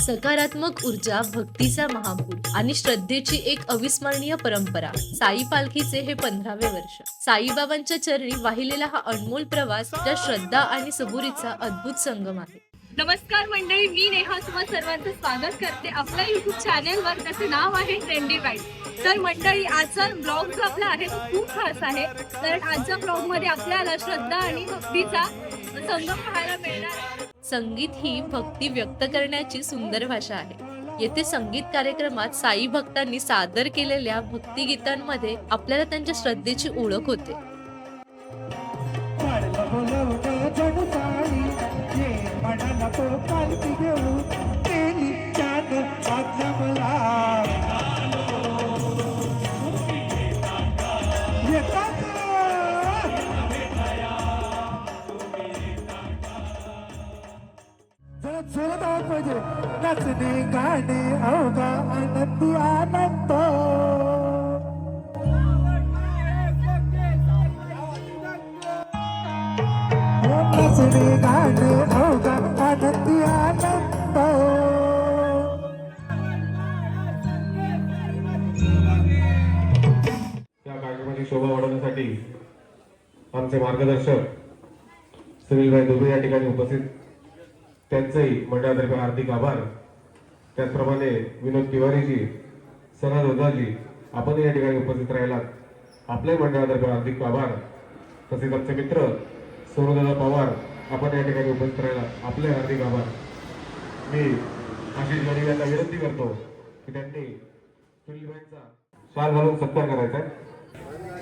सकारात्मक ऊर्जा, भक्तीचा महापूर आणि श्रद्धेची एक अविस्मरणीय परंपरा. साई पालखीचे हे 15वे वर्ष. साईबाबांच्या चरणी वाहिलेला हा अनमोल प्रवास ज्या श्रद्धा आणि सबुरीचा अद्भुत संगम आहे. नमस्कार मंडळी, मी नेहा तुम्हा सर्वांचं स्वागत करते आपल्या YouTube चॅनलवर. त्याचं नाव आहे ट्रेंडी वाईड. तर मंडळी, आजचा ब्लॉग जो आपला आहे तो खूप खास आहे, कारण आजच्या ब्लॉग मध्ये आपल्याला श्रद्धा आणि भक्तीचा संगम पाहायला मिळणार आहे. संगीत ही भक्ती व्यक्त करण्याची सुंदर भाषा आहे. येथे संगीत कार्यक्रमात साई भक्तांनी सादर केलेल्या भक्तिगीतांमध्ये आपल्याला त्यांच्या श्रद्धेची ओळख होते. जोरात आवाज पाहिजे. नाचणे गाणे अवघा आनंदी आनंद. नाचणे गाणे अवघा आनंदी आनंद. या कार्यक्रमाची शोभा वाढवण्यासाठी आमचे मार्गदर्शक सुनीलभाई दुबे या ठिकाणी उपस्थित, त्यांचेही मंडळातर्फे हार्दिक आभार. त्याचप्रमाणे विनोद तिवारीजी, सनद ओझाजी, आपण या ठिकाणी उपस्थित राहिलात, आपल्या मंडळातर्फे हार्दिक आभार. तसेच आमचे मित्र सोनूदादा पवार, आपण या ठिकाणी उपस्थित राहिलात, आपले हार्दिक आभार. मी आशिष गडी यांना विनंती करतो की त्यांनी सुनीलभाईंचा शाल घालून सत्कार करायचा आहे.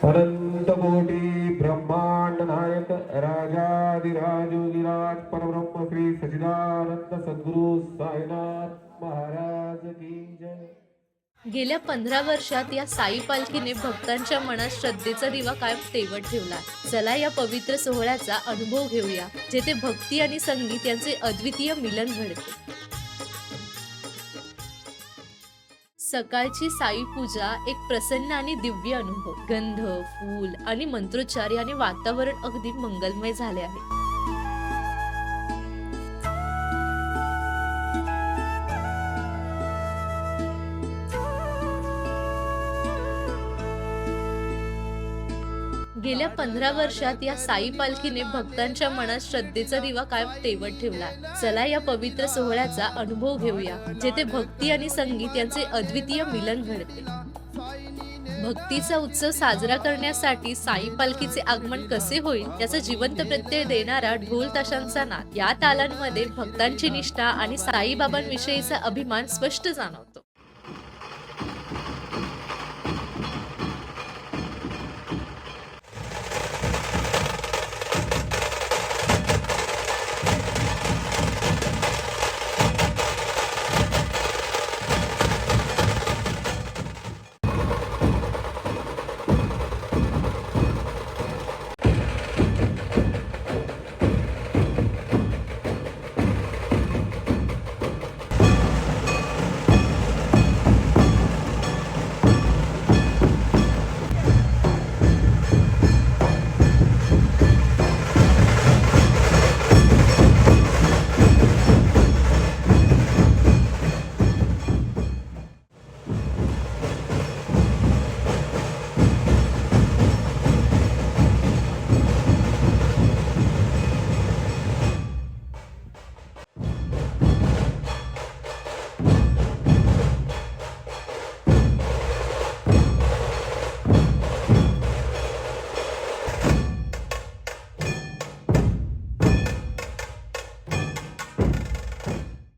अनंत कोटी ब्रह्मांड नायक राजाधिराज योगीराज परब्रह्म श्री सच्चिदानंद सद्गुरु साईनाथ महाराज की जय. गेल्या 15 वर्षात या साई पालखीने भक्तांच्या मनात श्रद्धेचा दिवा कायम तेवत ठेवला. चला या पवित्र सोहळ्याचा अनुभव घेऊया, जेथे भक्ती आणि संगीत यांचे अद्वितीय मिलन घडते. सकाळची साई पूजा एक प्रसन्न आणि दिव्य अनुभव. गंध, फूल आणि मंत्रोच्चार याने वातावरण अगदी मंगलमय झाले आहे. गेल्या 15 वर्षात या साई पालखीने भक्तांच्या मनात श्रद्धेचा दिवा कायम तेवत ठेवला. चला या पवित्र सोहळ्याचा अनुभव घेऊया, जेथे भक्ती आणि संगीत यांचे अद्वितीय मिलन घडते. भक्तीचा उत्सव साजरा करण्यासाठी साई पालखीचे आगमन कसे होईल याचा जिवंत प्रत्यय देणारा ढोल ताशांचा नाद. या तालांमध्ये भक्तांची निष्ठा आणि साईबाबांविषयीचा अभिमान स्पष्ट जाणवतो.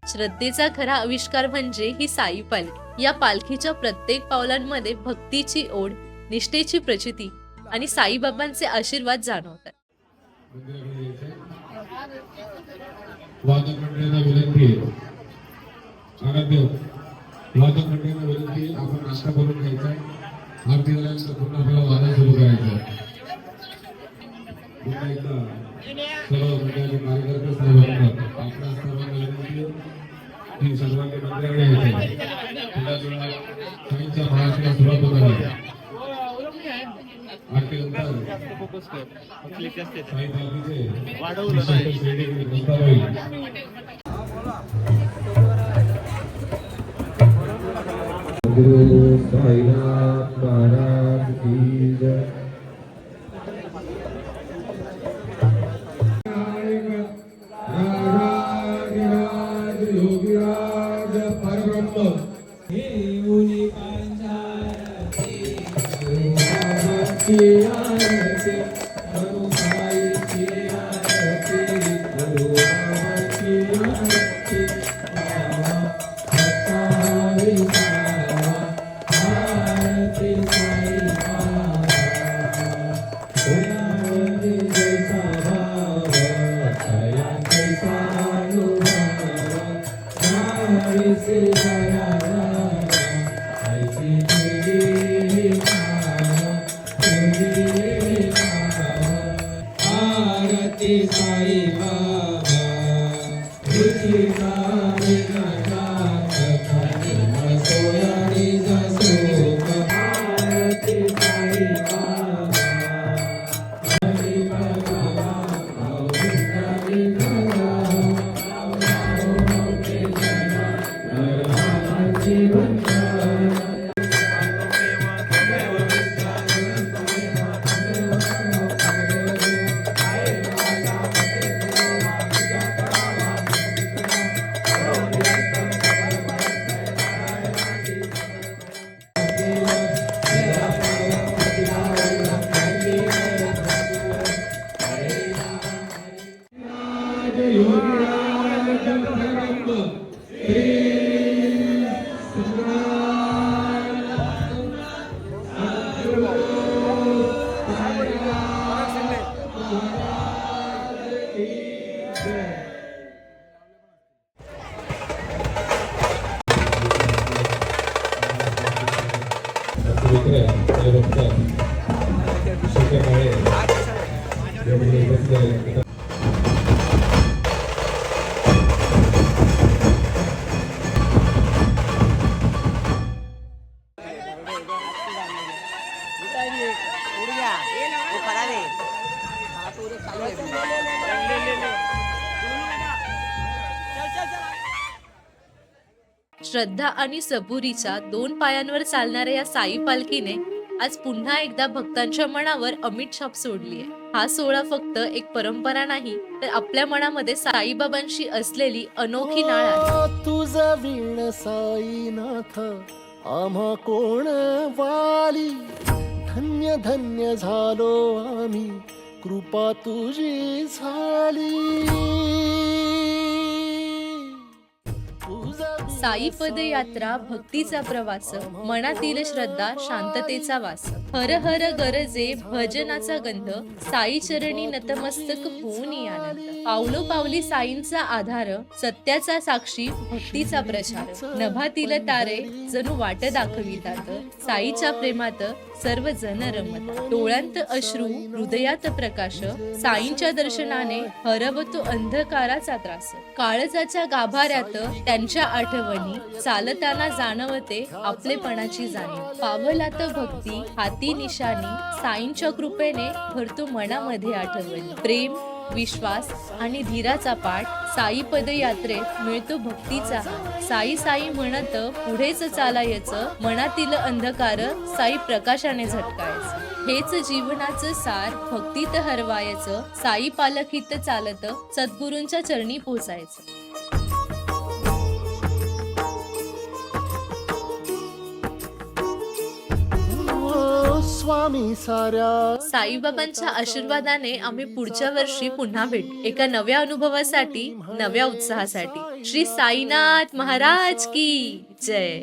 श्रद्धेचा खरा आविष्कार म्हणजे ही साई पालखी. या पालखीच्या प्रत्येक पावलांमध्ये भक्तीची ओढ, निष्ठेची प्रचिती आणि साईबाबांचे आशीर्वाद जाणवतात. वादक मंडळाला विनंती आहे, आराध्य वादक मंडळाला विनंती आहे, आपण नाश्ता करून घ्यायचा आहे. आरती झाल्यानंतर पुन्हा आपल्याला वादन सुरू करायचं आहे. पुन्हा एकदा सर्व मंडळाचे कार्यकर्ते साहेबांना आपल्या सर्वांना विनंती आहे की सर्वांनी मंदिराकडे यायचं. थोड्या वेळात साईंच्या महाराष्ट्राला सुरुवात होणार आहे. वाढवलं सद्गुरु साईनाथ महाराज की जय। राजाधिराज योगीराज परब्रह्म देऊनी पांचारती गुरुबाबाची आरती गुरुसाईची आरती गुरुबाबाची आरती आरती साई श्रद्धा आणि सबुरीच्या दोन पायांवर चालणाऱ्या या साई पालखीने आज पुन्हा एकदा भक्तांच्या मनावर अमिट छाप सोडली आहे. हा सोहळा फक्त एक परंपरा नाही, तर आपल्या मनामध्ये साईबाबांशी असलेली अनोखी नाळ आहे. तुझ वीण साईनाथ आम्हा कोण वाली, धन्य धन्य झालो आम्ही कृपा तुझी झाली. साई पदयात्रा भक्तीचा प्रवास, मनातील श्रद्धा शांततेचा वास. हर हर गरजे भजनाचा गंध, साई चरणी नतमस्तक होऊन आनंद. पावलो पावली साईंचा आधार, सत्याचा साक्षी भक्तीचा प्रचार. नभातील तारे जणू वाट दाखवितात, साईच्या प्रेमात सर्व जन रमतात. डोळ्यांत अश्रू हृदयात प्रकाश, साईंच्या दर्शनाने हरवतो अंधकाराचा त्रास. काळजाच्या गाभाऱ्यात त्यांच्या आठवणी, चालताना जाणवते आपलेपणाची जाणीव. पावलात भक्ती हाती निशाणी, साईंच्या कृपेने भरतो मनामध्ये आठवणी. प्रेम विश्वास आणि धीराचा पाठ, साई पदयात्रेत मिळतो भक्तीचा हात. साई साई म्हणत पुढेच चालायचं, मनातील अंधकार साई प्रकाशाने झटकायचं. हेच जीवनाचं सार, भक्तीत हरवायचं, साई पालखीत चालत सद्गुरूंच्या चरणी पोचायचं. स्वामी साऱ्या साईबाबांच्या आशीर्वादाने आम्ही पुढच्या वर्षी पुन्हा भेटू, एका नव्या अनुभवासाठी, नव्या उत्साहासाठी. श्री साईनाथ महाराज की जय.